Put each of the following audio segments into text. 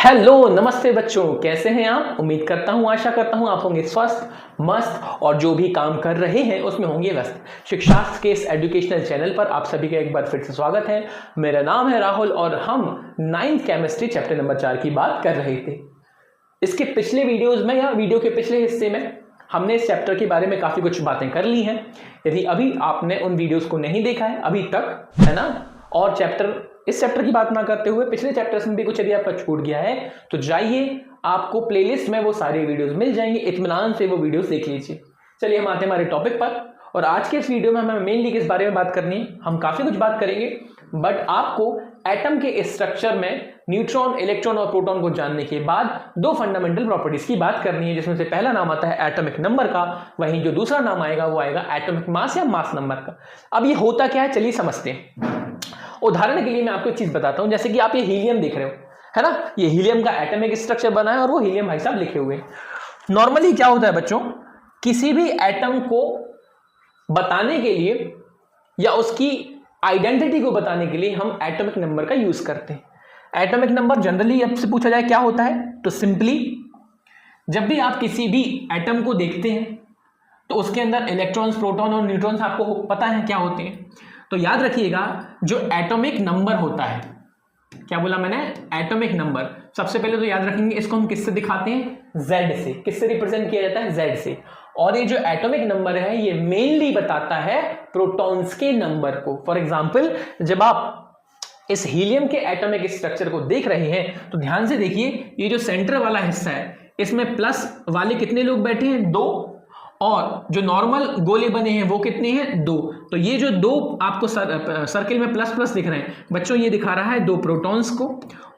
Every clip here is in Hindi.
हेलो नमस्ते बच्चों, कैसे हैं आप। उम्मीद करता हूं, आशा करता हूं आप होंगे स्वस्थ मस्त और जो भी काम कर रहे हैं उसमें होंगे व्यस्त। शिक्षाशास्त्र के इस एजुकेशनल चैनल पर आप सभी का एक बार फिर से स्वागत है। मेरा नाम है राहुल और हम 9th केमिस्ट्री चैप्टर नंबर 4 की बात कर रहे थे। इसके पिछले वीडियोज में या वीडियो के पिछले हिस्से में हमने इस चैप्टर के बारे में काफी कुछ बातें कर ली हैं। यदि अभी आपने उन वीडियोज को नहीं देखा है अभी तक, है ना, और इस चैप्टर की बात ना करते हुए पिछले चैप्टर्स में भी कुछ यदि आपका छूट गया है तो जाइए, आपको प्लेलिस्ट में वो सारे वीडियोस मिल जाएंगे, इत्मीनान से वो वीडियोस देख लीजिए। चलिए हम आते हैं हमारे टॉपिक पर। और आज के इस वीडियो में हमें मेनली किस बारे में बात करनी है, हम काफी कुछ बात करेंगे, बट आपको एटम के स्ट्रक्चर में न्यूट्रॉन, इलेक्ट्रॉन और प्रोटॉन को जानने के बाद दो फंडामेंटल प्रॉपर्टीज की बात करनी है, जिसमें से पहला नाम आता है एटॉमिक नंबर का, वहीं जो दूसरा नाम आएगा वो आएगा एटॉमिक मास या मास नंबर का। अब ये होता क्या है, चलिए समझते हैं। उदाहरण के लिए मैं आपको एक चीज बताता हूं, जैसे कि आप ये हीलियम देख रहे हो, है ना, ये हीलियम का एटॉमिक स्ट्रक्चर बना है और वो हीलियम भाई साहब लिखे हुए हैं। नॉर्मली क्या होता है बच्चों, किसी भी एटम को बताने के लिए या उसकी आइडेंटिटी को बताने के लिए हम एटॉमिक नंबर का यूज करते हैं। एटॉमिक नंबर जनरली आपसे पूछा जाए क्या होता है, तो सिंपली जब भी आप किसी भी एटम को देखते हैं तो उसके अंदर इलेक्ट्रॉन्स, प्रोटॉन और न्यूट्रॉन्स आपको पता है क्या होते हैं। तो याद रखिएगा, जो एटॉमिक नंबर होता है, क्या बोला मैंने, एटॉमिक नंबर, सबसे पहले तो याद रखेंगे इसको हम किससे दिखाते हैं, Z से। किससे रिप्रेजेंट किया जाता है, Z से। और ये जो एटॉमिक नंबर है ये मेनली बताता है प्रोटॉन्स के नंबर को। फॉर एग्जांपल, जब आप इस हीलियम के एटॉमिक स्ट्रक्चर को देख रहे हैं तो ध्यान से देखिए, ये जो सेंटर वाला हिस्सा है इसमें प्लस वाले कितने लोग बैठे हैं, 2, और जो नॉर्मल गोले बने हैं वो कितने हैं, 2। तो ये जो 2 आपको सर्किल में प्लस प्लस दिख रहे हैं बच्चों, ये दिखा रहा है 2 प्रोटॉन्स को,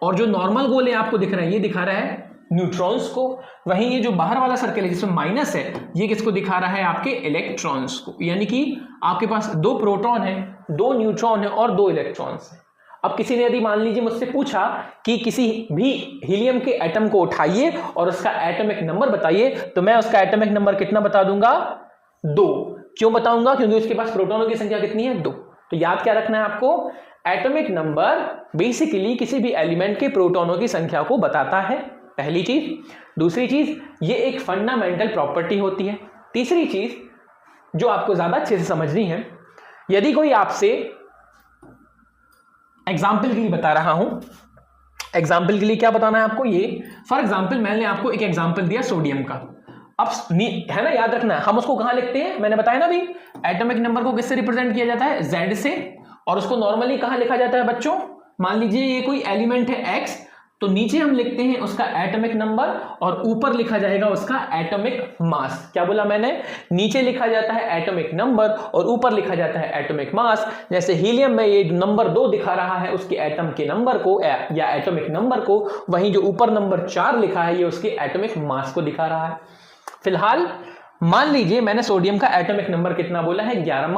और जो नॉर्मल गोले आपको दिख रहे हैं ये दिखा रहा है न्यूट्रॉन्स को। वहीं ये जो बाहर वाला सर्किल है जिसमें माइनस है, ये किसको दिखा रहा है, आपके इलेक्ट्रॉन्स को। यानी कि आपके पास 2 प्रोटॉन है, 2 न्यूट्रॉन है और 2 इलेक्ट्रॉन्स है। अब किसी ने यदि मान लीजिए मुझसे पूछा कि किसी भी हीलियम के एटम को उठाइए और उसका एटॉमिक नंबर बताइए, तो मैं उसका एटॉमिक नंबर कितना बता दूंगा, 2। क्यों बताऊंगा, क्योंकि उसके पास प्रोटॉनों की संख्या कितनी है, 2। तो याद क्या रखना है आपको, एटॉमिक नंबर बेसिकली किसी भी एलिमेंट के प्रोटॉनों की संख्या को बताता है, पहली चीज। दूसरी चीज, ये एक फंडामेंटल प्रॉपर्टी होती है। तीसरी चीज जो आपको ज्यादा अच्छे से समझनी है, यदि कोई आपसे, एग्जाम्पल के लिए बता रहा हूं, एग्जाम्पल के लिए क्या बताना है आपको, ये फॉर एग्जाम्पल मैंने आपको एक एग्जाम्पल दिया सोडियम का। अब है ना, याद रखना है हम उसको कहां लिखते हैं, मैंने बताया ना अभी, एटॉमिक नंबर को किससे रिप्रेजेंट किया जाता है, Z से। और उसको नॉर्मली कहां लिखा जाता है बच्चों, मान लीजिए ये कोई एलिमेंट है X, तो नीचे हम लिखते हैं उसका एटॉमिक नंबर और ऊपर लिखा जाएगा उसका एटॉमिक मास। क्या बोला मैंने, नीचे लिखा जाता है एटॉमिक नंबर और ऊपर लिखा जाता है एटॉमिक मास। जैसे हीलियम में ये नंबर 2 दिखा रहा है उसके एटम के नंबर को या एटॉमिक नंबर को, वहीं जो ऊपर नंबर 4 लिखा है ये उसके एटॉमिक मास को दिखा रहा है। फिलहाल मान लीजिए मैंने सोडियम का एटॉमिक नंबर कितना बोला है, 11।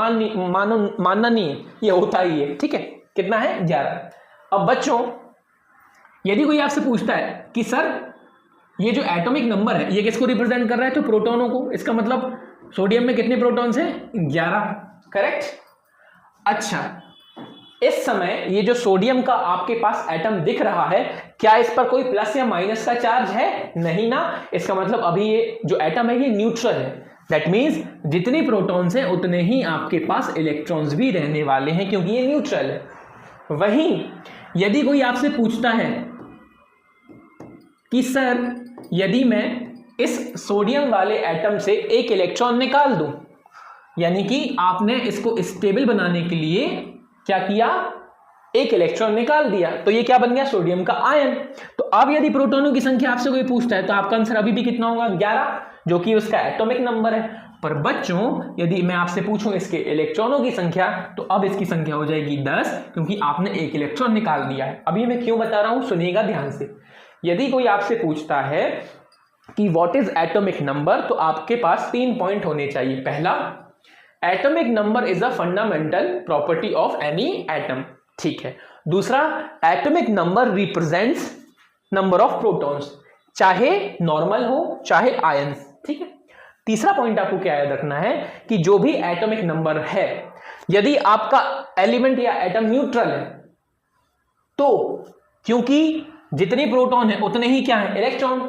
मानना नहीं है, ये होता ही है, ठीक है, कितना है, 11। अब बच्चों यदि कोई आपसे पूछता है कि सर ये जो एटॉमिक नंबर है ये किसको रिप्रेजेंट कर रहा है, तो प्रोटॉनों को, इसका मतलब सोडियम में कितने प्रोटॉन्स हैं, 11, करेक्ट। अच्छा, इस समय ये जो सोडियम का आपके पास एटम दिख रहा है, क्या इस पर कोई प्लस या माइनस का चार्ज है, नहीं ना। इसका मतलब अभी ये जो एटम है ये न्यूट्रल है। दैट मीन्स जितने प्रोटॉन्स हैं उतने ही आपके पास इलेक्ट्रॉन्स भी रहने वाले हैं, क्योंकि ये न्यूट्रल है। वहीं यदि कोई आपसे पूछता है कि सर यदि मैं इस सोडियम वाले एटम से एक इलेक्ट्रॉन निकाल दूं, यानी कि आपने इसको स्टेबल बनाने के लिए क्या किया, एक इलेक्ट्रॉन निकाल दिया, तो ये क्या बन गया, सोडियम का आयन। तो अब यदि प्रोटॉनों की संख्या आपसे कोई पूछता है तो आपका आंसर अभी भी कितना होगा, 11, जो कि उसका एटॉमिक नंबर है। पर बच्चों यदि मैं आपसे पूछूं इसके इलेक्ट्रॉनों की संख्या, तो अब इसकी संख्या हो जाएगी 10, क्योंकि आपने एक इलेक्ट्रॉन निकाल दिया है। अभी मैं क्यों बता रहा हूं, सुनिएगा ध्यान से। यदि कोई आपसे पूछता है कि व्हाट इज एटॉमिक नंबर, तो आपके पास 3 पॉइंट होने चाहिए। पहला, atomic number is a fundamental property of any atom, ठीक है। दूसरा, atomic number represents number of protons, चाहे नॉर्मल हो चाहे आयंस, ठीक है। तीसरा पॉइंट आपको क्या याद रखना है कि जो भी एटॉमिक नंबर है, यदि आपका एलिमेंट या एटम न्यूट्रल है, तो क्योंकि जितने प्रोटॉन है उतने ही क्या है, electron.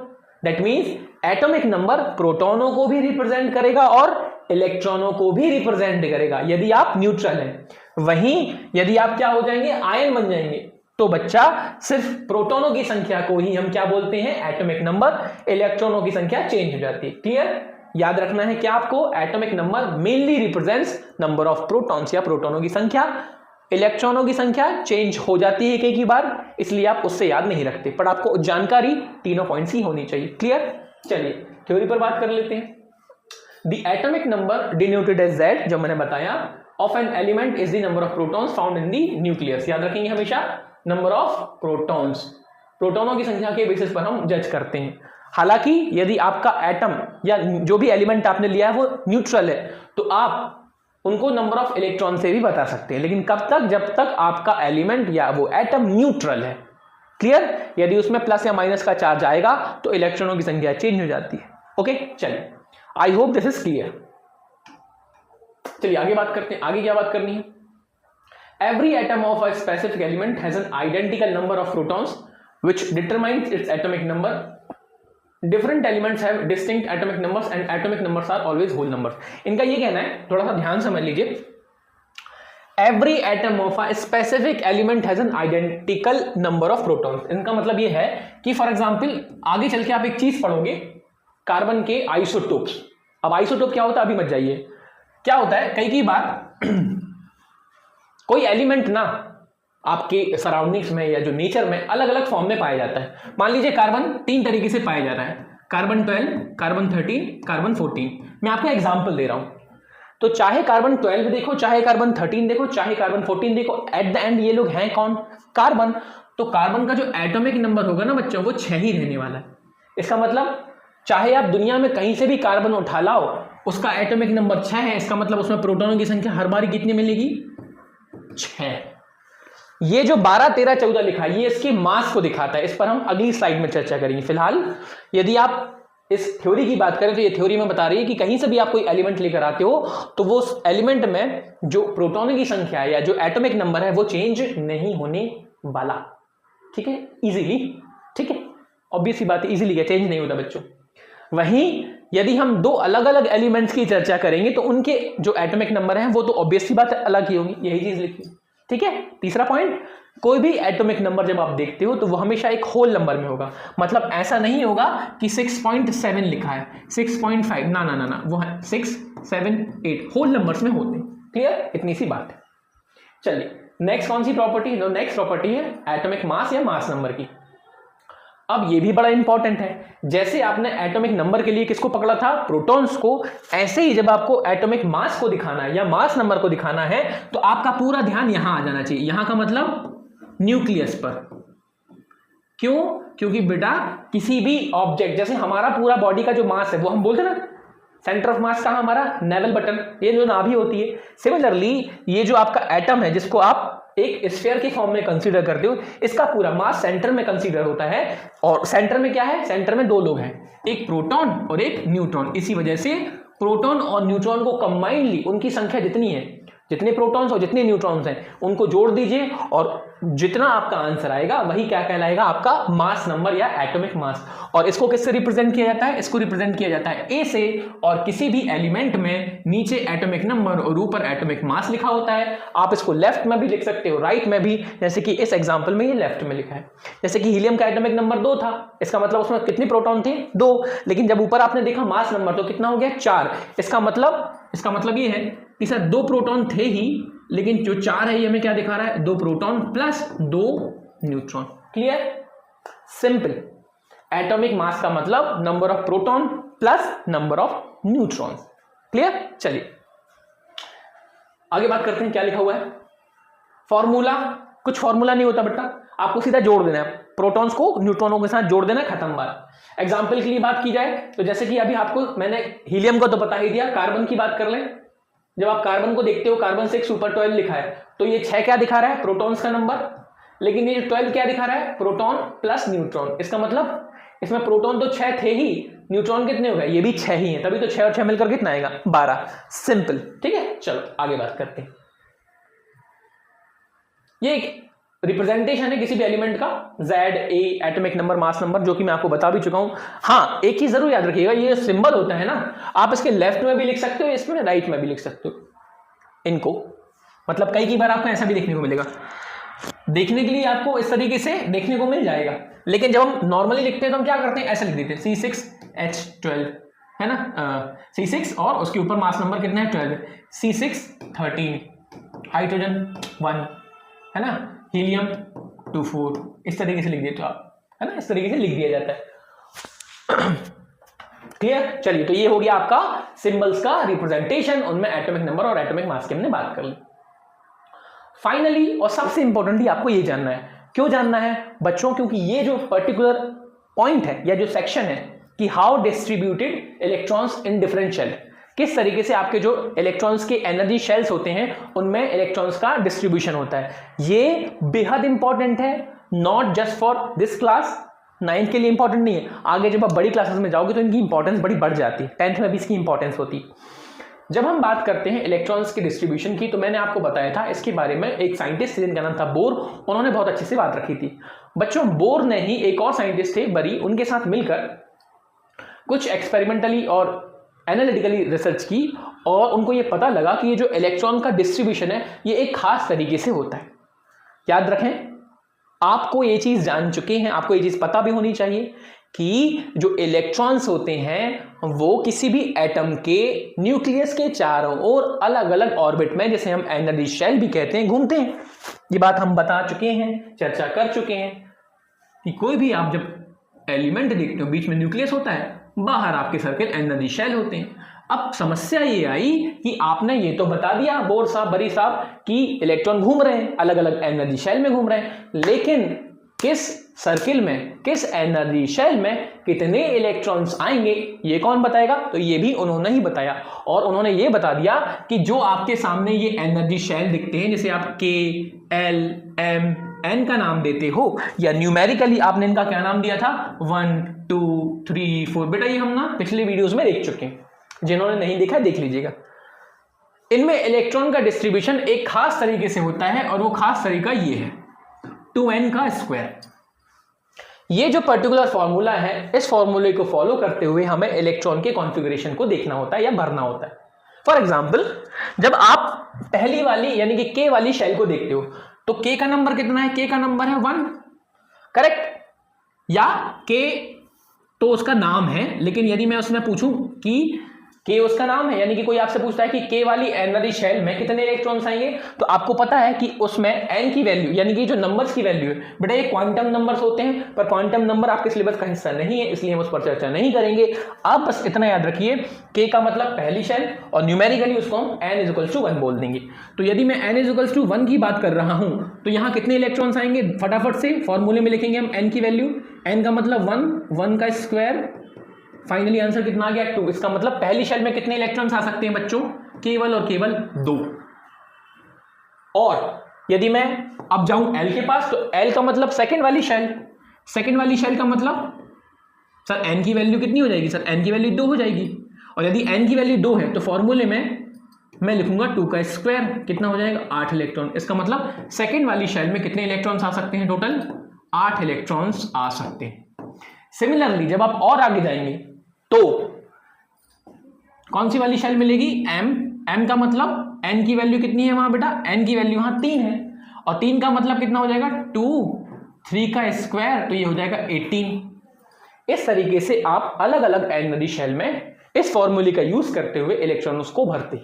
That means atomic number प्रोटॉनों को भी रिप्रेजेंट करेगा और इलेक्ट्रॉनों को भी रिप्रेजेंट करेगा यदि आप न्यूट्रल हैं। वहीं यदि आप क्या हो जाएंगे, आयन बन जाएंगे, तो बच्चा सिर्फ प्रोटॉनों की संख्या को ही हम क्या बोलते हैं, एटॉमिक नंबर, इलेक्ट्रॉनों की संख्या चेंज हो जाती है। क्लियर? याद रखना है क्या आपको, atomic number mainly represents number of protons या प्रोटॉनों की संख्या, इलेक्ट्रॉनों की संख्या चेंज हो जाती है कई बार, इसलिए आप उससे याद नहीं रखते, पर आपको जानकारी तीनों पॉइंट्स की होनी चाहिए। क्लियर? चलिए थ्योरी पर बात कर लेते हैं। The atomic number denoted as Z, जो मैंने बताया, of an element is the number of protons found in the nucleus. याद रखेंगे हमेशा नंबर ऑफ प्रोटॉन्स, प्रोटॉनों की संख्या के बेसिस पर हम जज करते हैं। हालांकि यदि आपका एटम या जो भी एलिमेंट आपने लिया है वो न्यूट्रल है, तो आप उनको नंबर ऑफ इलेक्ट्रॉन से भी बता सकते हैं, लेकिन कब तक, जब तक आपका एलिमेंट या वो एटम न्यूट्रल है। क्लियर? यदि उसमें प्लस या माइनस का चार्ज आएगा तो इलेक्ट्रॉनों की संख्या चेंज हो जाती है। ओके, चलिए, I hope this is clear. चलिए आगे बात करते हैं। आगे क्या बात करनी है, every atom of a specific element has an identical number of protons which determines its atomic number. Different elements have distinct atomic numbers and atomic numbers are always whole numbers. इनका ये कहना है, थोड़ा सा ध्यान समझ लीजिए, every atom of a specific element has an identical number of protons. इनका मतलब ये है कि फॉर एग्जांपल आगे चल के आप एक चीज पढ़ोगे, कार्बन के आइसोटोप्स। अब आइसोटोप क्या होता है, अभी मत जाइए। क्या होता है, कई बार कोई एलिमेंट ना आपके सराउंडिंग्स में या जो नेचर में अलग अलग फॉर्म में पाया जाता है। मान लीजिए कार्बन 3 तरीके से पाया जा रहा है, कार्बन 12, कार्बन 13, कार्बन 14। मैं आपको एग्जांपल दे रहा हूं, तो चाहे कार्बन 12 देखो, चाहे कार्बन 13 देखो, चाहे कार्बन 14 देखो, एट द एंड ये लोग हैं कौन, कार्बन। तो कार्बन का जो एटॉमिक नंबर होगा ना बच्चों, वो 6 ही रहने वाला है। इसका मतलब चाहे आप दुनिया में कहीं से भी कार्बन उठा लाओ, उसका एटॉमिक नंबर 6 है। इसका मतलब उसमें प्रोटॉनों की संख्या हर बार कितनी मिलेगी, 6। ये जो 12, 13, 14 लिखा है, ये इसके मास को दिखाता है। इस पर हम अगली स्लाइड में चर्चा करेंगे। फिलहाल यदि आप इस थ्योरी की बात करें तो ये थ्योरी में बता रही है कि कहीं से भी आप कोई एलिमेंट लेकर आते हो तो वो उस एलिमेंट में जो प्रोटॉनों की संख्या है या जो एटॉमिक नंबर है वो चेंज नहीं होने वाला। ठीक है, इजीली। ठीक है, ऑब्वियस सी बात है, इजीली क्या चेंज नहीं होता बच्चों। वहीं यदि हम 2 अलग अलग एलिमेंट्स की चर्चा करेंगे तो उनके जो एटॉमिक नंबर हैं वो तो ऑब्वियस सी बात है अलग ही होंगी। यही चीज लिखी। ठीक है, तीसरा पॉइंट, कोई भी एटॉमिक नंबर जब आप देखते हो तो वो हमेशा एक होल नंबर में होगा। मतलब ऐसा नहीं होगा कि 6.7 लिखा है, 6.5, ना ना ना ना, वो है 6, 7, 8 होल नंबर्स में होते हैं। क्लियर? इतनी सी बात है। चलिए नेक्स्ट कौन सी प्रॉपर्टी है, नेक्स्ट प्रॉपर्टी है एटॉमिक मास या मास नंबर की। अब ये भी बड़ा इंपॉर्टेंट है। जैसे आपने एटॉमिक नंबर के लिए किसको पकड़ा था, प्रोटॉन्स को, ऐसे ही जब आपको एटॉमिक मास को दिखाना है या मास नंबर को दिखाना है तो आपका पूरा ध्यान यहां आ जाना चाहिए। यहां का मतलब न्यूक्लियस पर। क्यों? क्योंकि बेटा किसी भी ऑब्जेक्ट, जैसे हमारा पूरा बॉडी का जो मास है वो हम बोलते हैं ना, सेंटर ऑफ मास का हमारा नेवल बटन, ये जो नाभि होती है। सिमिलरली ये जो आपका एटम है जिसको आप एक स्फीयर के फॉर्म में कंसीडर करते हो, इसका पूरा मास सेंटर में कंसीडर होता है। और सेंटर में क्या है, सेंटर में 2 लोग हैं, एक प्रोटॉन और एक न्यूट्रॉन। इसी वजह से प्रोटॉन और न्यूट्रॉन को कंबाइंडली उनकी संख्या जितनी है, जितने प्रोटॉन्स और जितने न्यूट्रॉन्स हैं उनको जोड़ दीजिए और जितना आपका आंसर आएगा वही क्या कहलाएगा, आपका मास नंबर या एटॉमिक मास। और इसको किससे रिप्रेजेंट किया जाता है, इसको रिप्रेजेंट किया जाता है ए से। और किसी भी एलिमेंट में नीचे एटॉमिक नंबर और ऊपर एटॉमिक मास लिखा होता है। आप इसको लेफ्ट में भी लिख सकते हो, राइट में भी, जैसे कि इस एग्जांपल में ये लेफ्ट में लिखा है। जैसे कि हीलियम का एटॉमिक नंबर 2 था, इसका मतलब उसमें कितने प्रोटॉन थे, 2। लेकिन जब ऊपर आपने देखा मास नंबर तो कितना हो गया, 4। इसका मतलब ये है कि सर 2 प्रोटॉन थे ही, लेकिन जो 4 है ये हमें क्या दिखा रहा है, 2 proton plus 2 neutron. Clear? Simple. Atomic mass का मतलब number of proton plus number of neutron. Clear? चलिए आगे बात करते हैं, क्या लिखा हुआ है। फॉर्मूला, कुछ फॉर्मूला नहीं होता बेटा, आपको सीधा जोड़ देना है, प्रोटॉन्स को न्यूट्रॉनों के साथ जोड़ देना, खत्म बात। एग्जाम्पल के लिए बात की जाए तो जैसे कि अभी आपको मैंने हीलियम को तो बता ही दिया, कार्बन की बात कर लें। जब आप कार्बन को देखते हो, कार्बन 6 ऊपर 12 लिखा है, तो ये 6 क्या दिखा रहा है, प्रोटॉन्स का नंबर। लेकिन ये 12 क्या दिखा रहा है, प्रोटॉन प्लस न्यूट्रॉन। इसका मतलब इसमें प्रोटॉन तो 6 थे ही, न्यूट्रॉन कितने हो गए, ये भी 6 ही हैं, तभी तो 6 और 6 मिलकर कितना आएगा, 12। सिंपल। ठीक है, चलो आगे बात करते हैं। ये एक रिप्रेजेंटेशन है किसी भी एलिमेंट का, Z A atomic number mass number, जो कि मैं आपको बता भी चुका हूं। हाँ, एक चीज जरूर याद रखिएगा, ये सिंबल होता है ना, आप इसके लेफ्ट में भी लिख सकते हो, इसमें राइट में भी लिख सकते हो इनको, मतलब कई बार आपको ऐसा भी देखने को मिलेगा, देखने के लिए आपको इस तरीके से देखने को मिल जाएगा, लेकिन जब हम नॉर्मली लिखते हैं तो हम क्या करते हैं, ऐसे लिख देते हैं C6H12 है ना, C6 और उसके ऊपर मास नंबर कितना है 12, C6 13, हाइड्रोजन 1 है ना, हीलियम 24, इस तरीके से लिख देते हो आप, है ना, इस तरीके से लिख दिया जाता है। क्लियर? चलिए, तो ये हो गया आपका सिंबल्स का रिप्रेजेंटेशन, उनमें एटॉमिक नंबर और एटॉमिक मास की हमने बात कर ली। फाइनली और सबसे इंपॉर्टेंटली आपको ये जानना है, क्यों जानना है बच्चों, क्योंकि ये जो पर्टिकुलर पॉइंट है या जो सेक्शन है कि how distributed electrons in different shell, किस तरीके से आपके जो इलेक्ट्रॉन्स के एनर्जी शेल्स होते हैं उनमें इलेक्ट्रॉन्स का डिस्ट्रीब्यूशन होता है, ये बेहद इंपॉर्टेंट है, not just for this class, 9th के लिए इंपॉर्टेंट नहीं है, आगे जब आप बड़ी क्लासेस में जाओगे तो इनकी इंपॉर्टेंस बड़ी बढ़ जाती है, 10th में भी इसकी इंपॉर्टेंस होती है। जब हम बात करते हैं इलेक्ट्रॉन्स के डिस्ट्रीब्यूशन की, तो मैंने आपको बताया था इसके बारे में, एक साइंटिस्ट जिनका नाम था बोर, उन्होंने बहुत अच्छे से बात रखी थी। बच्चों, बोर ने ही, एक और साइंटिस्ट थे बरी, उनके साथ मिलकर कुछ एक्सपेरिमेंटली और एनालिटिकली रिसर्च की और उनको ये पता लगा कि ये जो इलेक्ट्रॉन का डिस्ट्रीब्यूशन है ये एक खास तरीके से होता है। याद रखें, आपको ये चीज जान चुके हैं, आपको ये चीज पता भी होनी चाहिए कि जो इलेक्ट्रॉन्स होते हैं वो किसी भी एटम के न्यूक्लियस के चारों ओर अलग अलग ऑर्बिट में, जिसे हम एनर्जी शेल भी कहते हैं, घूमते हैं। ये बात हम बता चुके हैं, चर्चा कर चुके हैं कि कोई भी आप जब एलिमेंट देखते हो बीच में न्यूक्लियस होता है, बाहर आपके सर्किल एनर्जी शेल होते हैं। अब समस्या ये आई कि आपने ये तो बता दिया बोर साहब, बरी साहब, कि इलेक्ट्रॉन घूम रहे हैं, अलग अलग एनर्जी शेल में घूम रहे हैं, लेकिन किस सर्किल में, किस एनर्जी शेल में कितने इलेक्ट्रॉन्स आएंगे ये कौन बताएगा? तो ये भी उन्होंने ही बताया, और उन्होंने ये बता दिया कि जो आपके सामने ये एनर्जी शेल दिखते हैं, जैसे आप K, L, M, N का नाम देते हो, या न्यूमेरिकली आपने इनका क्या नाम दिया था, 1, 2, 3, 4, बेटा ये हम ना पिछले वीडियोस में देख चुके हैं, जिन्होंने नहीं देखा देख लीजिएगा। इनमें इलेक्ट्रॉन का डिस्ट्रीब्यूशन एक खास तरीके से होता है, और वो खास तरीका ये है 2n का स्क्वायर। ये जो पर्टिकुलर फॉर्मूला है, इस फॉर्मूले को फॉलो करते हुए हमें इलेक्ट्रॉन के कॉन्फ़िगरेशन को देखना होता है या भरना होता है। फॉर एग्जांपल, जब आप पहली वाली यानी कि K वाली शेल को देखते हो, तो K का नंबर कितना है? K का नंबर है 1, करेक्ट? या K तो उसका नाम है, लेकिन यदि मैं उसमें पूछूं कि K उसका नाम है, यानी कि कोई आपसे पूछता है कि K वाली एनर्जी शेल में कितने इलेक्ट्रॉन्स आएंगे, तो आपको पता है कि उसमें n की वैल्यू, यानी कि जो नंबर्स की वैल्यू है, बेटा ये क्वांटम नंबर्स होते हैं, पर क्वांटम नंबर आपके सिलेबस का हिस्सा नहीं है, इसलिए हम उस पर चर्चा नहीं करेंगे। आप बस इतना याद रखिए, K का मतलब पहली शेल, और न्यूमेरिकली उसको हम n = 1 बोल देंगे। तो यदि मैं n = 1 की बात कर रहा हूं, तो यहां कितने इलेक्ट्रॉन्स आएंगे? फटाफट से फॉर्मूले में लिखेंगे हम n की वैल्यू, n का मतलब 1 का स्क्वायर, फाइनली आंसर कितना आ गया? 2। इसका मतलब पहली शेल में कितने इलेक्ट्रॉन्स आ सकते हैं बच्चों? केवल और केवल 2। और यदि मैं अब जाऊं L के पास, तो L का मतलब सेकंड वाली शेल, सेकंड वाली शेल का मतलब सर n की वैल्यू कितनी हो जाएगी? सर n की वैल्यू 2 हो जाएगी, और यदि n की वैल्यू 2 है तो फॉर्मूले में मैं लिखूंगा 2 का स्क्वायर, कितना हो जाएगा? 8 इलेक्ट्रॉन। इसका मतलब सेकंड वाली शेल में कितने इलेक्ट्रॉन्स आ सकते हैं? टोटल 8 इलेक्ट्रॉन्स आ सकते हैं। सिमिलरली जब आप और आगे जाएंगे तो कौन सी वाली शेल मिलेगी? M का मतलब n की वैल्यू कितनी है वहां बेटा? n की वैल्यू वहां 3 है, और 3 का मतलब कितना हो जाएगा? 2, 3 का स्क्वायर, तो ये हो जाएगा 18। इस तरीके से आप अलग अलग एनर्जी शेल में इस फॉर्मूले का यूज करते हुए इलेक्ट्रॉन्स को भरते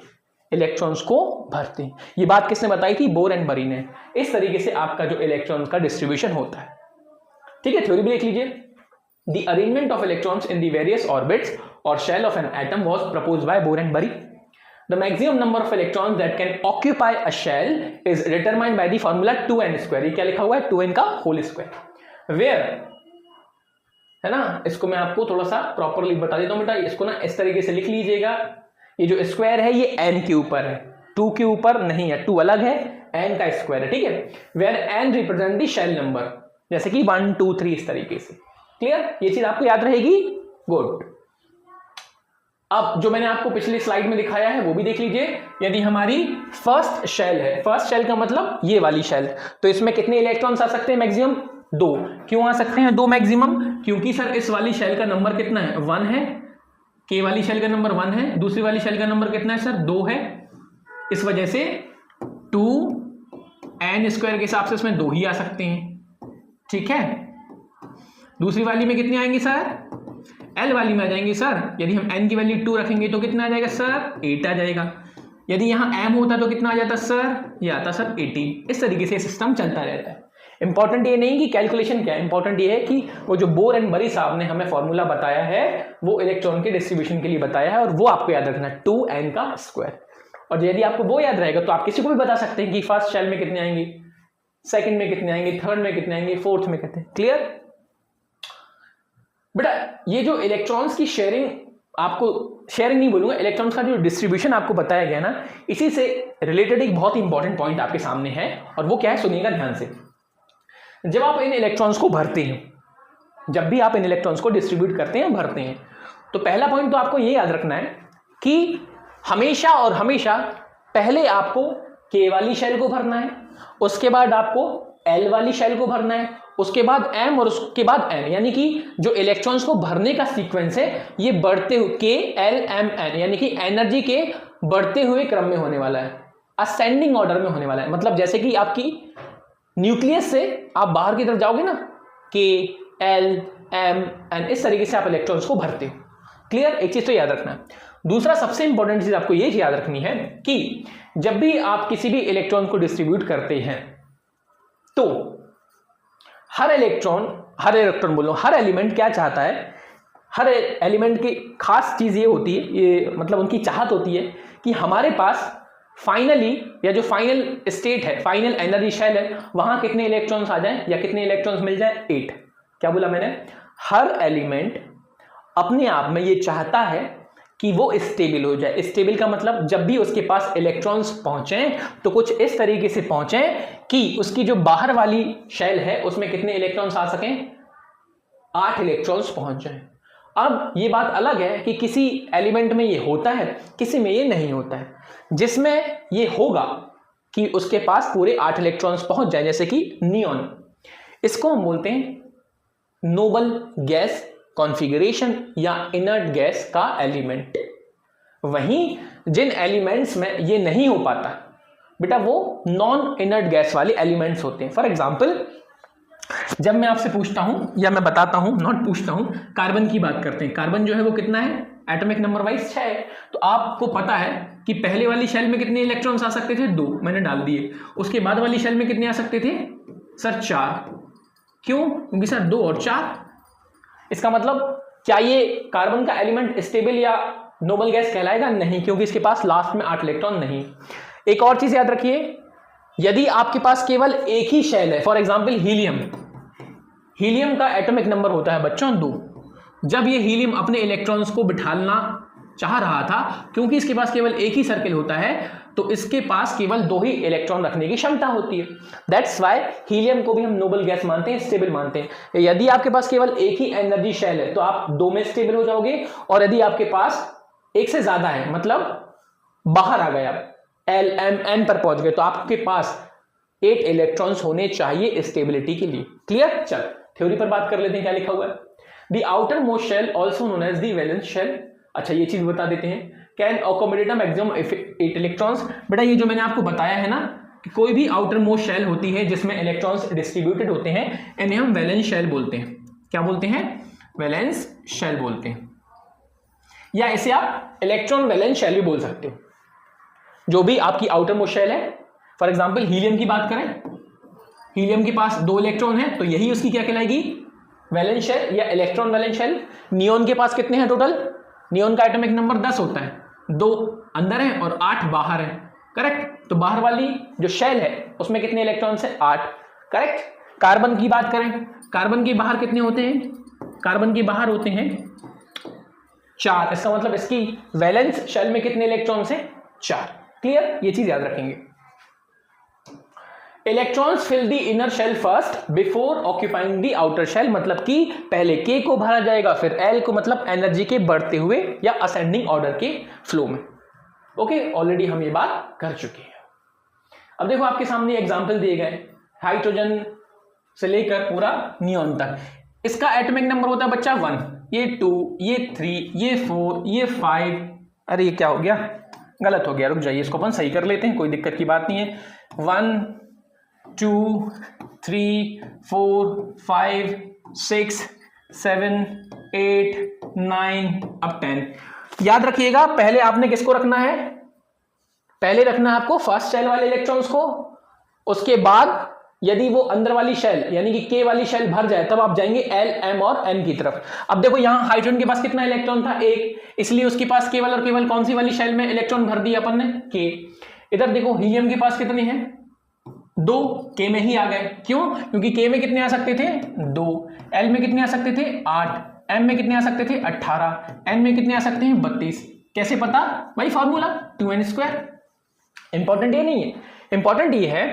हैं। ये बात किसने बताई थी? बोर एंड बरी ने। इस तरीके से आपका जो इलेक्ट्रॉन्स का डिस्ट्रीब्यूशन होता है, ठीक है। थ्योरी भी देख लीजिए। The arrangement of electrons in the various orbits or shell of an atom was proposed by Bohr and Bury. The maximum number of electrons that can occupy a shell is determined by the formula 2n square. ये क्या लिखा हुआ है? 2n का whole square. Where है ना, इसको मैं आपको थोड़ा सा प्रॉपरली बता देता हूं बेटा। इसको ना इस तरीके से लिख लीजिएगा, ये जो स्क्वायर है ये n के ऊपर है, 2 के ऊपर नहीं है, 2 अलग है, n का स्क्वायर है, ठीक है। Where n represent the shell number, जैसे कि 1, 2, 3 इस तरीके से। क्लियर? ये चीज आपको याद रहेगी? गुड। अब जो मैंने आपको पिछली स्लाइड में दिखाया है वो भी देख लीजिए। यदि हमारी फर्स्ट शेल है, फर्स्ट शेल का मतलब ये वाली शेल, तो इसमें कितने इलेक्ट्रॉन्स आ सकते हैं? मैक्सिमम 2। क्यों आ सकते हैं 2 मैक्सिमम? क्योंकि सर इस वाली शेल का नंबर कितना है? 1 है। के वाली शेल का नंबर 1 है, दूसरी वाली शेल का नंबर कितना है सर? 2 है। इस वजह से 2n² के हिसाब से इसमें 2 ही आ सकते हैं, ठीक है। दूसरी वाली में कितने आएंगे सर? L वाली में आ जाएंगे सर, यदि हम n की वैल्यू 2 रखेंगे तो कितना आ जाएगा सर? 8 आ जाएगा। यदि यहाँ m होता तो कितना आ जाता सर? ये आता सर 18। इस तरीके से सिस्टम चलता रहता है। इंपॉर्टेंट ये नहीं कि कैलकुलेशन क्या है, इंपॉर्टेंट ये है कि वो जो बोर एंड बरी साहब ने हमें फॉर्मूला बताया है वो इलेक्ट्रॉन के डिस्ट्रीब्यूशन के लिए बताया है, और वो आपको याद रखना है 2n²। और यदि आपको वो याद रहेगा तो आप किसी को भी बता सकते हैं कि फर्स्ट शेल में कितने आएंगे, सेकंड में कितने आएंगे, थर्ड में कितने आएंगे, फोर्थ में कितने। क्लियर बेटा? ये जो इलेक्ट्रॉन्स की शेयरिंग, आपको शेयरिंग नहीं बोलूंगा, इलेक्ट्रॉन्स का जो डिस्ट्रीब्यूशन आपको बताया गया ना, इसी से रिलेटेड एक बहुत ही इंपॉर्टेंट पॉइंट आपके सामने है, और वो क्या है सुनिएगा ध्यान से। जब आप इन इलेक्ट्रॉन्स को भरते हैं, जब भी आप इन इलेक्ट्रॉन्स को डिस्ट्रीब्यूट करते हैं, भरते हैं, तो पहला पॉइंट तो आपको ये याद रखना है कि हमेशा और हमेशा पहले आपको K वाली शेल को भरना है, उसके बाद आपको L वाली शेल को भरना है, उसके बाद M और उसके बाद N। यानी कि जो इलेक्ट्रॉन्स को भरने का सीक्वेंस है ये बढ़ते हुए K L M N, यानी कि एनर्जी के बढ़ते हुए क्रम में होने वाला है, असेंडिंग ऑर्डर में होने वाला है। मतलब जैसे कि आपकी न्यूक्लियस से आप बाहर की तरफ जाओगे ना, K L M N, इस तरीके से आप इलेक्ट्रॉन्स को भरते हो। क्लियर? एक चीज तो याद रखना है। दूसरा सबसे इंपॉर्टेंट चीज आपको ये याद रखनी है कि जब भी आप किसी भी इलेक्ट्रॉन को डिस्ट्रीब्यूट करते हैं तो हर इलेक्ट्रॉन बोलो, हर एलिमेंट क्या चाहता है? हर एलिमेंट की खास चीज ये होती है, ये मतलब उनकी चाहत होती है कि हमारे पास फाइनली, या जो फाइनल स्टेट है, फाइनल एनर्जी शेल है, वहां कितने इलेक्ट्रॉन्स आ जाएं या कितने इलेक्ट्रॉन्स मिल जाएं? 8। क्या बोला मैंने? हर एलिमेंट अपने आप में ये चाहता है कि वो स्टेबल हो जाए। स्टेबल का मतलब जब भी उसके पास इलेक्ट्रॉन्स पहुंचे तो कुछ इस तरीके से पहुंचे कि उसकी जो बाहर वाली शेल है उसमें कितने इलेक्ट्रॉन्स आ सकें? 8 इलेक्ट्रॉन्स पहुंच जाएं। अब ये बात अलग है कि किसी एलिमेंट में ये होता है, किसी में ये नहीं होता है। जिसमें ये होगा कि उसके पास पूरे 8 इलेक्ट्रॉन्स पहुंच जाए, जैसे कि नियॉन, इसको हम बोलते हैं नोबल गैस कॉन्फ़िगरेशन या इनर्ट गैस का एलिमेंट। वहीं जिन एलिमेंट्स में ये नहीं हो पाता बेटा, वो नॉन इनर्ट गैस वाले एलिमेंट्स होते हैं। फॉर एग्जाम्पल, जब मैं आपसे पूछता हूं या मैं बताता हूं, नॉट पूछता हूं, कार्बन की बात करते हैं। कार्बन जो है वो कितना है? एटॉमिक नंबर वाइज 6 है। तो आपको पता है कि पहले वाली शेल में कितने इलेक्ट्रॉन्स आ सकते थे? 2, मैंने डाल दिए। उसके बाद वाली शेल में कितने आ सकते थे सर? 4। क्यों? क्योंकि सर 2 और 4। इसका मतलब क्या ये कार्बन का एलिमेंट स्टेबल या नोबल गैस कहलाएगा? नहीं, क्योंकि इसके पास लास्ट में 8 इलेक्ट्रॉन नहीं। एक और चीज याद रखिए, यदि आपके पास केवल एक ही शेल है, फॉर एग्जांपल हीलियम का एटॉमिक नंबर होता है बच्चों 2। जब ये हीलियम अपने इलेक्ट्रॉन्स को बिठाना चाह रहा था, क्योंकि इसके पास केवल एक ही सर्किल होता है, तो इसके पास केवल 2 ही इलेक्ट्रॉन रखने की क्षमता होती है। दैट्स वाई हीलियम को भी हम नोबल गैस मानते हैं, स्टेबल मानते हैं। यदि आपके पास केवल एक ही एनर्जी शेल है तो आप 2 में स्टेबल हो जाओगे, और यदि आपके पास एक से ज्यादा है, मतलब बाहर आ गया, L M N पर पहुंच गए, तो आपके पास 8 इलेक्ट्रॉन्स होने चाहिए स्टेबिलिटी के लिए। क्लियर? चल थ्योरी पर बात कर लेते हैं, क्या लिखा हुआ है। The outer most shell also known as the valence shell. अच्छा, ये चीज बता देते हैं, कैन अकोमोडेट मैक्सिमम 8 इलेक्ट्रॉन्स। बेटा ये जो मैंने आपको बताया है ना कि कोई भी आउटर मोस्ट शेल होती है जिसमें इलेक्ट्रॉन्स डिस्ट्रीब्यूटेड होते हैं, इन्हें हम वैलेंस शेल बोलते हैं। क्या बोलते हैं? वैलेंस शेल बोलते हैं, या इसे आप इलेक्ट्रॉन वैलेंस शेल भी बोल सकते हो। जो भी आपकी आउटर मोस्ट शेल है, फॉर एग्जांपल हीलियम की बात करें, हीलियम के पास 2 इलेक्ट्रॉन है, तो यही उसकी क्या कहलाएगी? वैलेंस शेल या इलेक्ट्रॉन वैलेंस शेल। नियॉन के पास कितने हैं टोटल? नियॉन का एटॉमिक नंबर 10 होता है, 2 अंदर है और 8 बाहर है। करेक्ट? तो बाहर वाली जो शेल है उसमें कितने इलेक्ट्रॉन्स है? 8। करेक्ट? कार्बन की बात करें, कार्बन के बाहर कितने होते हैं? कार्बन के बाहर होते हैं 4। इसका मतलब इसकी वैलेंस शेल में कितने इलेक्ट्रॉन्स हैं? 4। क्लियर? ये चीज याद रखेंगे। Electrons fill the inner shell first before occupying the outer shell, मतलब कि पहले K को भरा जाएगा फिर L को, मतलब एनर्जी के बढ़ते हुए या असेंडिंग ऑर्डर के फ्लो में। ओके, ऑलरेडी हम ये बात कर चुके हैं। अब देखो आपके सामने एग्जांपल दिए गए, हाइड्रोजन से लेकर पूरा नियॉन तक। इसका एटॉमिक नंबर होता है बच्चा 1, ये 2, ये 3, ये 4, ये 5। अरे ये क्या हो गया, गलत हो गया, रुक जाइए, इसको अपन सही कर लेते हैं, कोई दिक्कत की बात नहीं है। 1 2 3 4 5 6 7 8 9 अब 10। याद रखिएगा पहले आपने किसको रखना है, पहले रखना है आपको फर्स्ट शेल वाले इलेक्ट्रॉन्स को, उसके बाद यदि वो अंदर वाली शेल यानी कि K वाली शेल भर जाए तब आप जाएंगे L, M और N की तरफ। अब देखो यहां हाइड्रोजन के पास कितना इलेक्ट्रॉन था, 1, इसलिए उसके पास केवल और केवल कौन सी वाली शेल में इलेक्ट्रॉन भर दिया अपन ने, K। इधर देखो हीलियम के पास कितने हैं, 2, K में ही आ गए, क्यों, क्योंकि K में कितने आ सकते थे, 2, L में कितने आ सकते थे, 8, M में कितने आ सकते थे, 18, N में कितने आ सकते हैं, 32। कैसे पता भाई, फॉर्मूला 2n²। इंपॉर्टेंट ये नहीं है, इंपॉर्टेंट ये है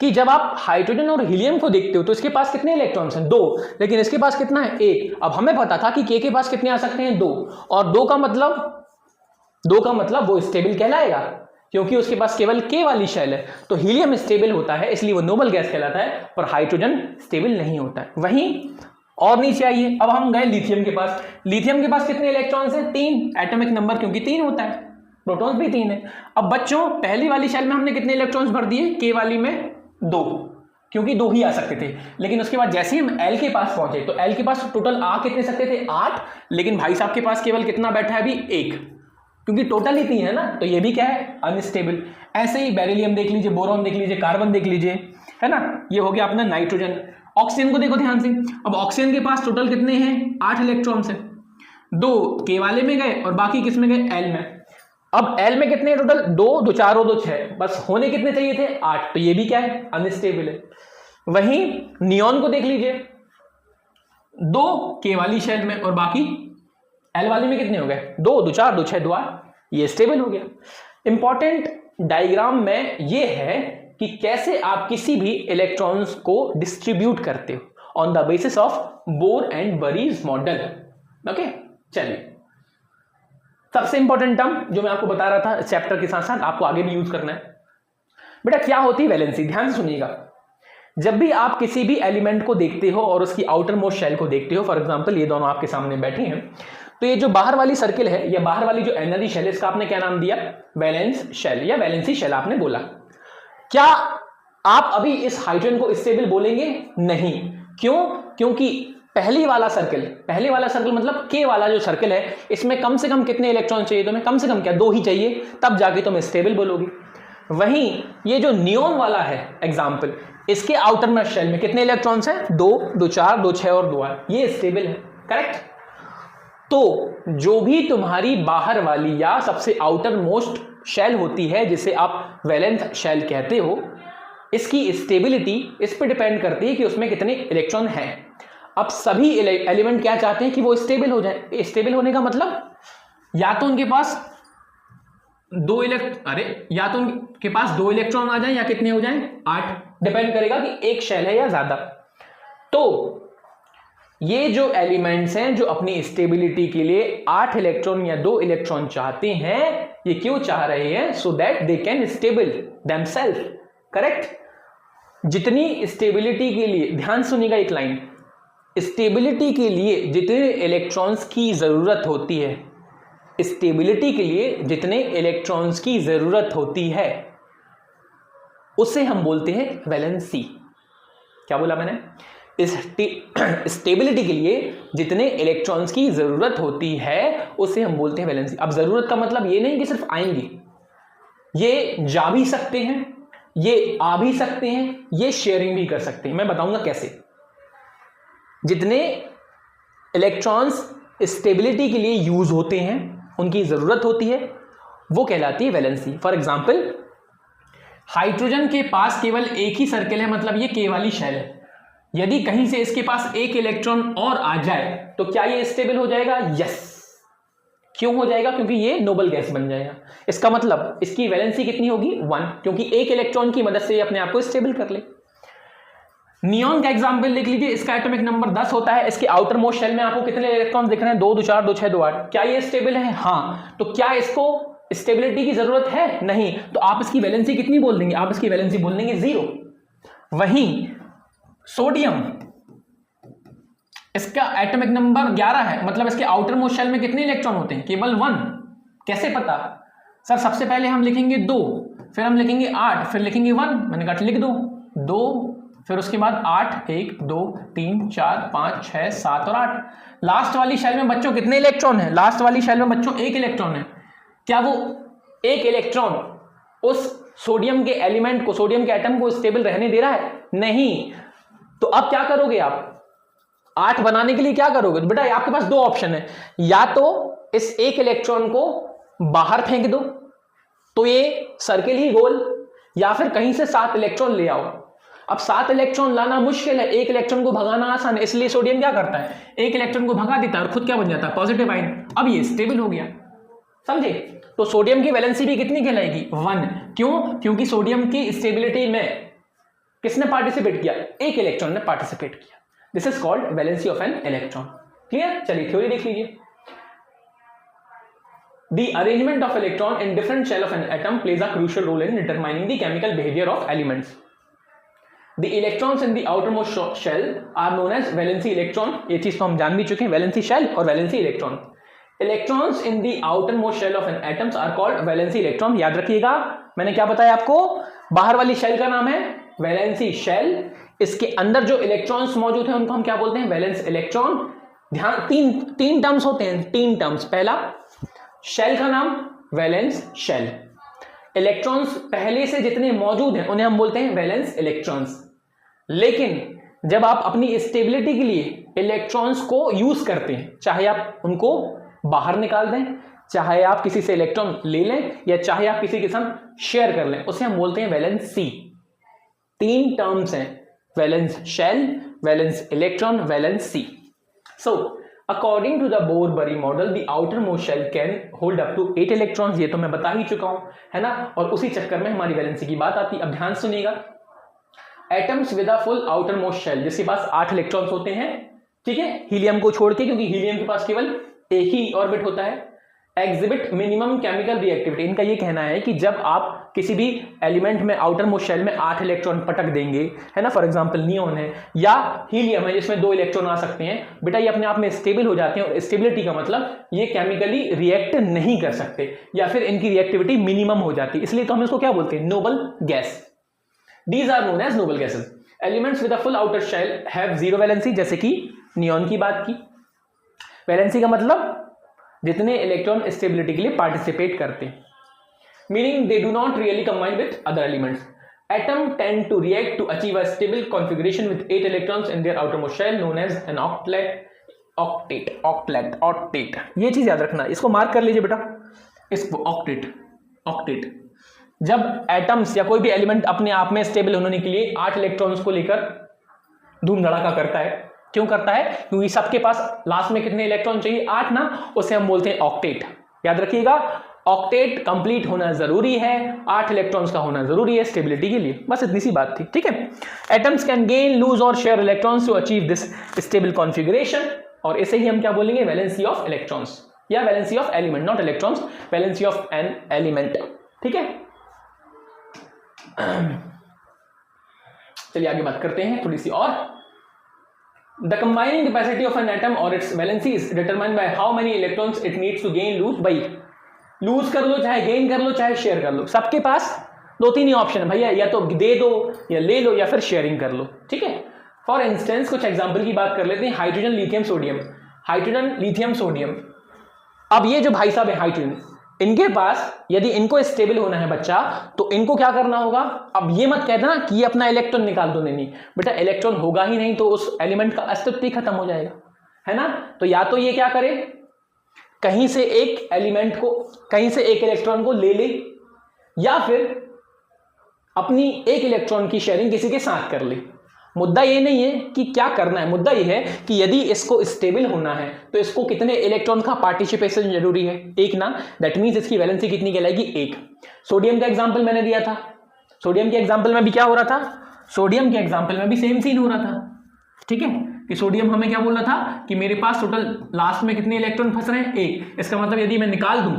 कि जब आप हाइड्रोजन और हीलियम को देखते हो तो इसके पास कितने इलेक्ट्रॉन्स हैं, 2, लेकिन इसके पास कितना है, 1। अब हमें पता था कि K के पास कितने आ सकते हैं, 2, और 2 का मतलब वो स्टेबल कहलाएगा क्योंकि उसके पास केवल K वाली शेल है। तो हीलियम स्टेबल होता है इसलिए वो नोबल गैस कहलाता है, पर हाइड्रोजन स्टेबल नहीं होता है। वहीं और नीचे आइए, अब हम गए लिथियम के पास। लिथियम के पास कितने इलेक्ट्रॉन्स हैं, 3, एटॉमिक नंबर क्योंकि 3 होता है, प्रोटॉन्स भी 3 है। अब बच्चों पहली वाली शेल में हमने कितने इलेक्ट्रॉन्स भर दिए, K वाली में 2, क्योंकि 2 ही आ सकते थे। लेकिन उसके बाद जैसे ही हम L के पास पहुंचे तो L के पास टोटल आ कितने सकते थे, 8, लेकिन भाई साहब के पास केवल कितना बैठा है अभी, 1, क्योंकि टोटल ही 3 है ना, तो ये भी क्या है, अनस्टेबल। ऐसे ही बेरिलियम देख लीजिए, बोरॉन देख लीजिए, कार्बन देख लीजिए, है ना, ये हो गया अपना नाइट्रोजन। ऑक्सीजन को देखो ध्यान से, अब ऑक्सीजन के पास टोटल कितने हैं, 8 इलेक्ट्रॉन्स हैं, 2 K वाले में गए और बाकी किस में गए, L में। अब L में कितने हैं टोटल, 2, 2 4 और 2 6, बस होने कितने चाहिए थे, 8, तो ये भी क्या है, अनस्टेबल है। वहीं नियॉन को देख लीजिए, 2 K वाली शेल में और बाकी L वाली में कितने हो गए, 2, 2 4 2 6 2 8, ये स्टेबल हो गया। इंपॉर्टेंट डायग्राम में ये है कि कैसे आप किसी भी इलेक्ट्रॉन्स को डिस्ट्रीब्यूट करते हो on the basis of Bohr and Bury model. Okay, चलिए सबसे इंपॉर्टेंट टर्म जो मैं आपको बता रहा था चैप्टर के साथ साथ आपको आगे भी यूज करना है। बेटा क्या होती है वैलेंसी, ध्यान से सुनिएगा। जब भी आप किसी भी एलिमेंट को देखते हो और उसकी आउटर मोस्ट शेल को देखते हो, फॉर एग्जांपल ये दोनों आपके सामने बैठे हैं, तो ये जो बाहर वाली सर्किल है या बाहर वाली जो एनर्जी शेल है, इसका आपने क्या नाम दिया, वैलेंस शेल या वैलेंसी शेल आपने बोला। क्या आप अभी इस हाइड्रोजन को स्टेबल बोलेंगे, नहीं, क्यों, क्योंकि पहले वाला सर्कल मतलब K वाला जो सर्कल है, इसमें कम से कम कितने इलेक्ट्रॉन चाहिए तुम्हें, कम से कम क्या, 2 ही चाहिए, तब जाके तुम स्टेबल बोलोगे। वहीं ये जो नियॉन वाला है एग्जांपल, इसके आउटर मोस्ट शेल में कितने इलेक्ट्रॉन्स हैं, 2, 2 4 2 6 और 2 8, ये स्टेबल है, करेक्ट। तो जो भी तुम्हारी बाहर वाली या सबसे आउटर मोस्ट शेल होती है जिसे आप वैलेंस शेल कहते हो, इसकी स्टेबिलिटी इस पर डिपेंड करती है कि उसमें कितने इलेक्ट्रॉन हैं। अब सभी एलिमेंट क्या चाहते हैं कि वो स्टेबल हो जाए। स्टेबल होने का मतलब या तो उनके पास 2 इलेक्ट्रॉन आ जाए या कितने हो जाएं, 8, डिपेंड करेगा कि एक शेल है या ज्यादा। तो ये जो एलिमेंट्स हैं जो अपनी स्टेबिलिटी के लिए 8 इलेक्ट्रॉन या 2 इलेक्ट्रॉन चाहते हैं, ये क्यों चाह रहे हैं, so that they can stable themselves, correct. जितनी स्टेबिलिटी के लिए, ध्यान सुनिएगा एक लाइन, स्टेबिलिटी के लिए जितने इलेक्ट्रॉन्स की जरूरत होती है, स्टेबिलिटी के लिए जितने इलेक्ट्रॉन्स की जरूरत होती है उसे हम बोलते हैं वैलेंसी। क्या बोला मैंने, स्टेबिलिटी के लिए जितने इलेक्ट्रॉन्स की जरूरत होती है उसे हम बोलते हैं वैलेंसी। अब जरूरत का मतलब ये नहीं कि सिर्फ आएंगे, ये जा भी सकते हैं, ये आ भी सकते हैं, ये शेयरिंग भी कर सकते हैं। मैं बताऊंगा कैसे। जितने इलेक्ट्रॉन्स स्टेबिलिटी के लिए यूज होते हैं, उनकी जरूरत होती है, वो कहलाती है वैलेंसी। फॉर एग्जांपल हाइड्रोजन के पास केवल एक ही सर्किल है, मतलब ये K वाली शेल है। यदि कहीं से इसके पास एक इलेक्ट्रॉन और आ जाए तो क्या ये स्टेबल हो जाएगा, यस। क्यों हो जाएगा? क्योंकि ये नोबल गैस बन जाएगा। इसका मतलब इसकी वैलेंसी कितनी होगी? 1, क्योंकि एक इलेक्ट्रॉन की मदद से ये अपने आप को स्टेबल कर ले। नियॉन का एग्जांपल लिख लीजिए, इसका एटॉमिक नंबर 10 होता है। इसके आउटर मोस्ट शेल में आपको कितने इलेक्ट्रॉन दिख रहे हैं? 2 2 4 2 6 2 8। क्या ये स्टेबल है? हाँ। तो क्या इसको स्टेबिलिटी की जरूरत है? नहीं। तो आप इसकी वैलेंसी कितनी बोल देंगे? आप इसकी वैलेंसी बोल देंगे 0। वहीं सोडियम, इसका एटॉमिक नंबर 11 है, मतलब इसके आउटर मोस्ट शेल में कितने इलेक्ट्रॉन होते हैं? केवल 1। कैसे पता? सर सबसे पहले हम लिखेंगे 2, फिर हम लिखेंगे 8, फिर लिखेंगे 1। मैंने कहा लिख दो 2, फिर उसके बाद 8, 1 2 3 4 5 6 7 और 8। लास्ट वाली शेल में बच्चों कितने इलेक्ट्रॉन है? लास्ट वाली शेल में बच्चों 1 इलेक्ट्रॉन है। क्या वो 1 इलेक्ट्रॉन उस सोडियम के एलिमेंट को, सोडियम के एटम को स्टेबल रहने दे रहा है? नहीं। तो अब क्या करोगे आप? 8 बनाने के लिए क्या करोगे? तो बेटा आपके पास 2 ऑप्शन है, या तो इस 1 इलेक्ट्रॉन को बाहर फेंक दो तो ये सर्किल ही गोल, या फिर कहीं से 7 इलेक्ट्रॉन ले आओ। अब 7 इलेक्ट्रॉन लाना मुश्किल है, 1 इलेक्ट्रॉन को भगाना आसान है, इसलिए सोडियम क्या करता है? 1 इलेक्ट्रॉन को भगा देता है और खुद क्या बन जाता है? Positive ion. अब ये स्टेबल हो गया, समझे? तो सोडियम की वैलेंसी भी कितनी कहलाएगी? 1। क्यों? क्योंकि सोडियम की स्टेबिलिटी में किसने पार्टिसिपेट किया? 1 इलेक्ट्रॉन ने पार्टिसिपेट किया। This is called valency of an electron. Clear? चलिए थ्योरी देख लीजिए। The arrangement of electron in different shell of an atom plays a crucial role in determining the chemical behavior of elements. The electrons in the outermost shell are known as valency electron. ये चीज तो हम जान भी चुके हैं, वैलेंसी शेल और valency electron. Electrons in the outermost shell of an atoms are called valency electron. याद रखिएगा, मैंने क्या बताया आपको? बाहर वाली शेल का नाम है वैलेंसी शेल, इसके अंदर जो इलेक्ट्रॉन्स मौजूद हैं उनको हम क्या बोलते हैं? Valence electron. ध्यान, तीन टर्म्स होते हैं, 3 टर्म्स। पहला, शेल का नाम वैलेंस शेल, इलेक्ट्रॉन्स पहले से जितने मौजूद हैं उन्हें हम बोलते हैं वैलेंस इलेक्ट्रॉन्स। लेकिन जब आप अपनी स्टेबिलिटी के लिए इलेक्ट्रॉन्स को यूज करते हैं, चाहे आप उनको बाहर निकाल दें, चाहे आप किसी से इलेक्ट्रॉन ले लें, या चाहे आप किसी के साथ शेयर कर लें, उसे हम बोलते हैं वैलेंसी। 3 टर्म्स हैं, valence shell, valence electron, valency. So according to the Bohr-Bury model, the outermost shell can hold up to 8 electrons। ये तो मैं बता ही चुका हूं, है ना? और उसी चक्कर में हमारी वैलेंसी की बात आती है। अब ध्यान सुनिएगा, atoms with a full outermost shell, जिसके पास 8 इलेक्ट्रॉन्स होते हैं, ठीक है, हीलियम को छोड़ के, क्योंकि हीलियम के पास केवल एक ही ऑर्बिट होता है, एग्जिबिट मिनिमम केमिकल रिएक्टिविटी। इनका ये कहना है कि जब आप किसी भी एलिमेंट में आउटर मोस्ट शेल में 8 इलेक्ट्रॉन पटक देंगे, है ना, फॉर एग्जांपल नियोन है या हीलियम है जिसमें 2 इलेक्ट्रॉन आ सकते हैं, बेटा ये अपने आप में स्टेबल हो जाते हैं। और स्टेबिलिटी का मतलब ये केमिकली रिएक्ट नहीं कर सकते, या फिर इनकी रिएक्टिविटी मिनिमम हो जाती है, इसलिए तो हम इसको क्या बोलते हैं? Noble gas. These are known as noble gases. Elements with a full outer shell have 0 valency, जैसे कि नियोन की बात की। वैलेंसी का मतलब जितने इलेक्ट्रॉन स्टेबिलिटी के लिए पार्टिसिपेट करते हैं, meaning they do not really combine with other elements. Atom tend to react to achieve a stable configuration with 8 electrons in their outermost shell, known as an octet. ये चीज याद रखना, इसको मार्क कर लीजिए बेटा, इसको ऑक्टेट। जब एटम्स या कोई भी एलिमेंट अपने आप में स्टेबल होने के लिए 8 इलेक्ट्रॉन्स को लेकर धूम धड़ाका करता है, क्यों करता है? क्योंकि सबके पास लास्ट में कितने इलेक्ट्रॉन चाहिए? 8 ना, उसे हम बोलते हैं ऑक्टेट। याद रखिएगा, ऑक्टेट कंप्लीट होना जरूरी है, 8 इलेक्ट्रॉन्स का होना जरूरी है स्टेबिलिटी के लिए। बस इतनी सी बात थी, ठीक है। एटम्स कैन गेन, लूज और share electrons to achieve this stable configuration, और इसे ही हम क्या बोलेंगे? वैलेंसी ऑफ इलेक्ट्रॉन्स या valency of element, not electrons, valency of an element, ठीक है। चलिए आगे बात करते हैं थोड़ी सी और। The combining capacity of an atom or its valency is determined by how many electrons it needs to gain, lose। भाई लूज कर लो, चाहे गेन कर लो, चाहे शेयर कर लो, सबके पास 2-3 ही ऑप्शन है भैया, या तो दे दो या ले लो या फिर शेयरिंग कर लो, ठीक है। फॉर इंस्टेंस कुछ एग्जांपल की बात कर लेते हैं। Hydrogen lithium sodium, hydrogen lithium sodium. अब ये जो भाई साहब है हाइड्रोजन, इनके पास यदि इनको स्टेबल होना है बच्चा, तो इनको क्या करना होगा? अब ये मत कहते ना कि ये अपना इलेक्ट्रॉन निकाल दो, नहीं बेटा, इलेक्ट्रॉन होगा ही नहीं तो उस एलिमेंट का अस्तित्व ही खत्म हो जाएगा, है ना। तो या तो ये क्या करे, कहीं से एक एलिमेंट को, कहीं से एक इलेक्ट्रॉन को ले ले, या फिर अपनी एक इलेक्ट्रॉन की शेयरिंग किसी के साथ कर ले। मुद्दा ये नहीं है कि क्या करना है, मुद्दा ये है कि यदि इसको स्टेबल होना है तो इसको कितने इलेक्ट्रॉन का पार्टिसिपेशन जरूरी है, एक ना, दैट मीन्स इसकी वैलेंसी कितनी कहलाएगी, एक। सोडियम का एग्जाम्पल मैंने दिया था, सोडियम के एग्जाम्पल में भी क्या हो रहा था, सोडियम के एग्जाम्पल में भी सेम सीन हो रहा था, ठीक है, कि सोडियम हमें क्या बोल रहा था कि मेरे पास टोटल लास्ट में कितने इलेक्ट्रॉन फंस रहे हैं, एक। इसका मतलब यदि मैं निकाल दूं,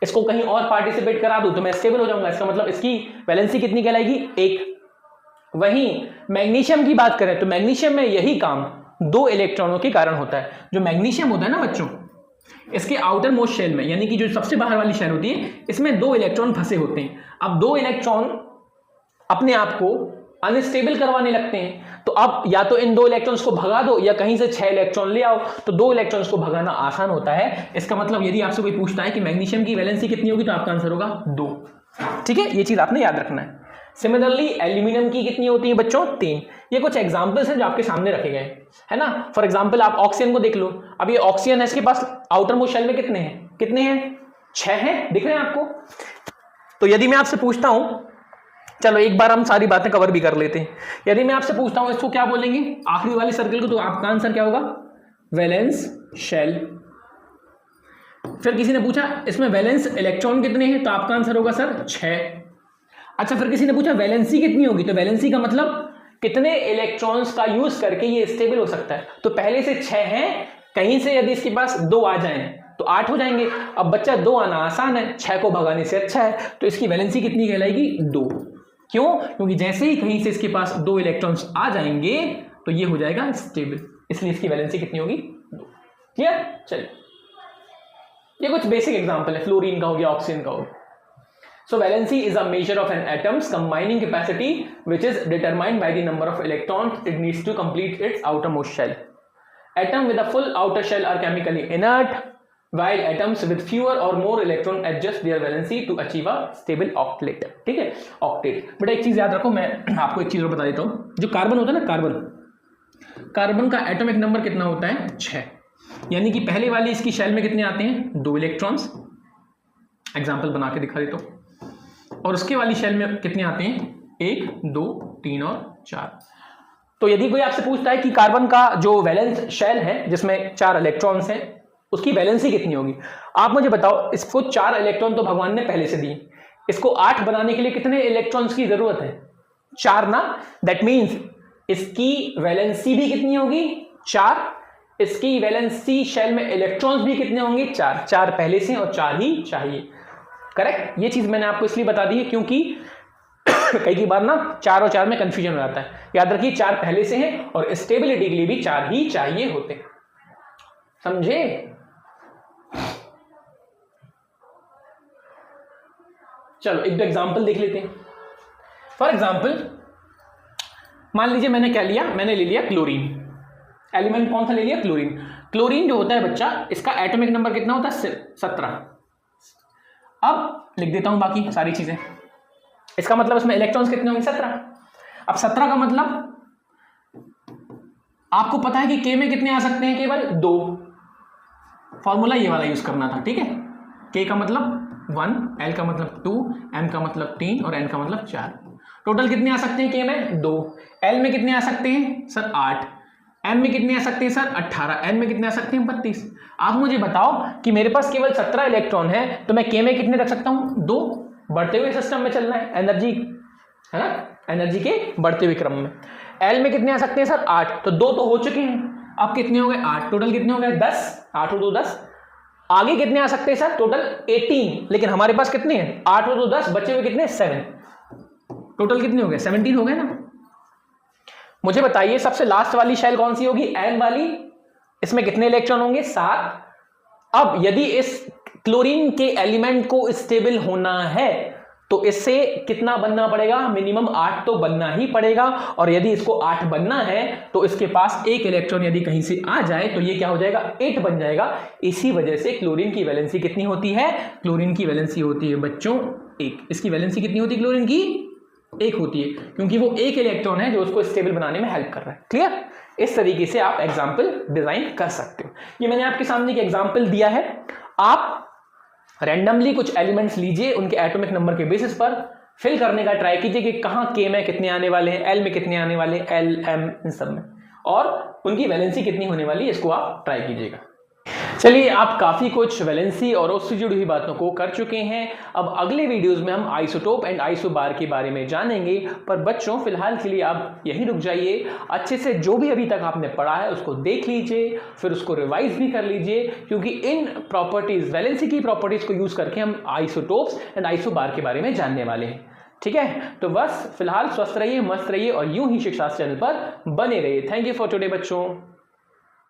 इसको कहीं और पार्टिसिपेट करा दूं तो मैं स्टेबल हो जाऊंगा, इसका मतलब इसकी वैलेंसी कितनी कहलाएगी, एक। वहीं मैग्नीशियम की बात करें तो मैग्नीशियम में यही काम दो इलेक्ट्रॉनों के कारण होता है। जो मैग्नीशियम होता है ना बच्चों, इसके आउटर मोस्ट शेल में, यानी कि जो सबसे बाहर वाली शेल होती है, इसमें दो इलेक्ट्रॉन फंसे होते हैं। अब दो इलेक्ट्रॉन अपने आप को अनस्टेबल करवाने लगते हैं, तो अब या तो इन दो इलेक्ट्रॉन्स को भगा दो या कहीं से 6 इलेक्ट्रॉन ले आओ, तो दो इलेक्ट्रॉन्स को भगाना आसान होता है। इसका मतलब यदि आपसे कोई पूछता है कि मैग्नीशियम की वैलेंसी कितनी होगी तो आपका आंसर होगा 2, ठीक है, ये चीज आपने याद रखना है। सिमिलरली एल्यूमिनियम की कितनी होती है बच्चों, 3। ये कुछ एग्जांपल्स हैं जो आपके सामने रखे गए है ना। फॉर एग्जांपल आप ऑक्सीजन को देख लो, अब ये ऑक्सीजन है, इसके पास आउटर मोस्ट शेल में कितने हैं, 6 हैं, दिख रहे हैं आपको। तो यदि मैं आपसे पूछता हूं, चलो एक बार हम सारी बातें कवर भी कर लेते हैं, यदि मैं आपसे पूछता हूं इसको क्या बोलेंगे, आखिरी वाले सर्कल को, तो आपका आंसर क्या होगा, वैलेंस शेल। फिर किसी ने पूछा इसमें वैलेंस इलेक्ट्रॉन कितने हैं, तो आपका आंसर होगा सर 6। अच्छा, फिर किसी ने पूछा वैलेंसी कितनी होगी, तो वैलेंसी का मतलब कितने इलेक्ट्रॉन्स का यूज करके ये स्टेबल हो सकता है, तो पहले से 6 हैं, कहीं से यदि इसके पास 2 आ जाएं तो 8 हो जाएंगे। अब बच्चा 2 आना आसान है, 6 को भगाने से अच्छा है, तो इसकी वैलेंसी कितनी कहलाएगी, 2। क्यों, क्योंकि जैसे ही कहीं से इसके पास 2 इलेक्ट्रॉन्स आ जाएंगे तो ये हो जाएगा स्टेबल, इसलिए इसकी वैलेंसी कितनी होगी, 2। क्लियर। चलिए, ये कुछ बेसिक एग्जांपल है, फ्लोरीन का हो गया, ऑक्सीजन का हो गया। So valency is a measure of an atom's combining capacity which is determined by the number of electrons it needs to complete its outermost shell. Atoms with a full outer shell are chemically inert, while atoms with fewer or more electrons adjust their valency to achieve a stable octet. ठीक है, ऑक्टेट। बेटा एक चीज याद रखो, मैं आपको एक चीज और बता देता हूँ, जो कार्बन होता है ना, कार्बन का एटॉमिक नंबर कितना होता है, 6। यानी कि पहले वाली इसकी शेल में कितने आते हैं, 2 इलेक्ट्रॉन्स, एग्जाम्पल बना के दिखा देता हूँ। और उसके वाली शेल में कितने आते हैं, 1, 2, 3 और 4। तो यदि कोई आपसे पूछता है कि कार्बन का जो वैलेंस शेल है जिसमें 4 इलेक्ट्रॉन्स हैं, उसकी वैलेंसी कितनी होगी, आप मुझे बताओ। इसको 4 इलेक्ट्रॉन तो भगवान ने पहले से दिए, इसको 8 बनाने के लिए कितने इलेक्ट्रॉन्स की जरूरत है, 4 ना। दैट मीन्स इसकी वैलेंसी भी कितनी होगी, 4। इसकी वैलेंसी शेल में इलेक्ट्रॉन्स भी कितने होंगे, 4। 4 पहले से और 4 ही चाहिए, करेक्ट। ये चीज मैंने आपको इसलिए बता दी है क्योंकि कई बार ना 4 और 4 में कंफ्यूजन हो जाता है। याद रखिए 4 पहले से हैं और स्टेबिलिटी के लिए भी 4 ही चाहिए होते हैं, समझे। चलो एक दो एग्जांपल देख लेते हैं। फॉर एग्जांपल मान लीजिए मैंने क्या लिया, मैंने ले लिया क्लोरीन। एलिमेंट कौन सा ले लिया, क्लोरीन। क्लोरीन जो होता है बच्चा, इसका एटॉमिक नंबर कितना होता है, 17। अब लिख देता हूं बाकी सारी चीजें। इसका मतलब इसमें इलेक्ट्रॉन्स कितने होंगे, 17। अब 17 का मतलब आपको पता है कि के में कितने आ सकते हैं, केवल 2। फॉर्मूला ये वाला यूज करना था, ठीक है। के का मतलब 1, एल का मतलब 2, एम का मतलब 3 और एन का मतलब 4। टोटल कितने आ सकते हैं के में, 2। एल में कितने आ सकते हैं सर, 8। एम में कितने आ सकते हैं सर, 18। एन में कितने आ सकते हैं, 32। आप मुझे बताओ कि मेरे पास केवल 17 इलेक्ट्रॉन है, तो मैं के में कितने रख सकता हूं, 2। बढ़ते हुए सिस्टम में चलना है, एनर्जी है ना, एनर्जी के बढ़ते हुए क्रम में। एल में कितने आ सकते हैं सर, 8। तो 2 तो हो चुके हैं, अब कितने हो गए, 8। टोटल कितने हो गए, 10। 8 और 2 10। आगे कितने आ सकते हैं सर, टोटल 18। लेकिन हमारे पास कितने हैं, 8 और 2 10, बचे हुए कितने, 7। टोटल कितने हो गए, 17 हो गए ना। मुझे बताइए सबसे लास्ट वाली शेल कौन सी होगी, एन वाली। इसमें कितने इलेक्ट्रॉन होंगे, 7। अब यदि इस क्लोरीन के एलिमेंट को स्टेबल होना है तो इससे कितना बनना पड़ेगा, मिनिमम 8 तो बनना ही पड़ेगा। और यदि इसको 8 बनना है तो इसके पास एक इलेक्ट्रॉन यदि कहीं से आ जाए तो ये क्या हो जाएगा, 8 बन जाएगा। इसी वजह से क्लोरीन की वैलेंसी कितनी होती है, क्लोरीन की वैलेंसी होती है बच्चों 1। इसकी वैलेंसी कितनी होती है क्लोरीन की, 1 होती है, क्योंकि वो एक इलेक्ट्रॉन है जो उसको स्टेबल बनाने में हेल्प कर रहा है। क्लियर। इस तरीके से आप एग्जाम्पल डिजाइन कर सकते हो। ये मैंने आपके सामने एक एग्जाम्पल दिया है। आप रैंडमली कुछ एलिमेंट्स लीजिए, उनके एटॉमिक नंबर के बेसिस पर फिल करने का ट्राई कीजिए कि कहाँ के में कितने आने वाले हैं, एल में कितने आने वाले हैं, एल एम इन सब में, और उनकी वैलेंसी कितनी होने वाली है इसको आप ट्राई कीजिएगा। चलिए, आप काफ़ी कुछ वैलेंसी और उससे जुड़ी हुई बातों को कर चुके हैं। अब अगले वीडियोस में हम आइसोटोप एंड आइसोबार के बारे में जानेंगे। पर बच्चों, फिलहाल के लिए आप यहीं रुक जाइए, अच्छे से जो भी अभी तक आपने पढ़ा है उसको देख लीजिए, फिर उसको रिवाइज भी कर लीजिए, क्योंकि इन प्रॉपर्टीज, वैलेंसी की प्रॉपर्टीज को यूज करके हम आइसोटोप्स एंड आइसोबार के बारे में जानने वाले हैं। ठीक है, तो बस फिलहाल स्वस्थ रहिए, मस्त रहिए और यूं ही शिक्षाशास्त्र चैनल पर बने रहिए। थैंक यू फॉर टुडे बच्चों।